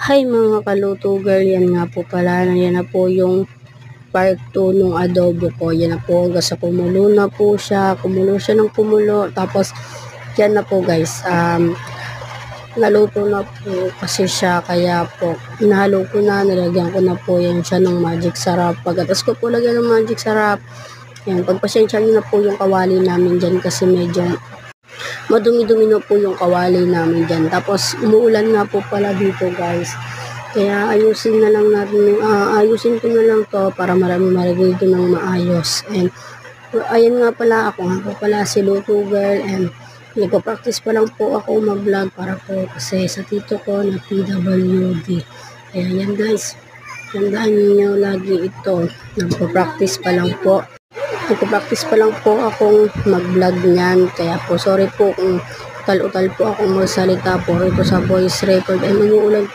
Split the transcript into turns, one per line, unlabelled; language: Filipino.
Hi mga kaluto girl, yan nga po pala, yan na po yung part 2 nung adobo ko. Yan na po, hanggang sa kumulo na po siya, ng kumulo. Tapos, yan na po guys, naluto na po kasi siya, kaya po, inahalo ko na, nilagyan ko na po yan siya ng magic sarap. Pagkatas ko po lagyan ng magic sarap, yan, pagpasensya nyo na po yung kawali namin dyan kasi medyo madumi-dumi na po yung kawali namin dyan. Tapos, umuulan nga po pala dito guys. Kaya ayusin na lang natin, ayusin ko na lang to para marami marinig ng maayos. And, ayan nga pala, ako nga po pala si Luto Girl. And, nagpa-practice pa lang po ako mag-vlog para po kasi sa tito ko na PWD. Kaya yan guys, tandaan niyo lagi ito. Nagpa-practice pa lang po. Nagpa-practice pa lang po akong mag-vlog niyan. Kaya po, sorry po kung utal-utal po akong magsalita po ito sa voice record. Ay, umuulan po.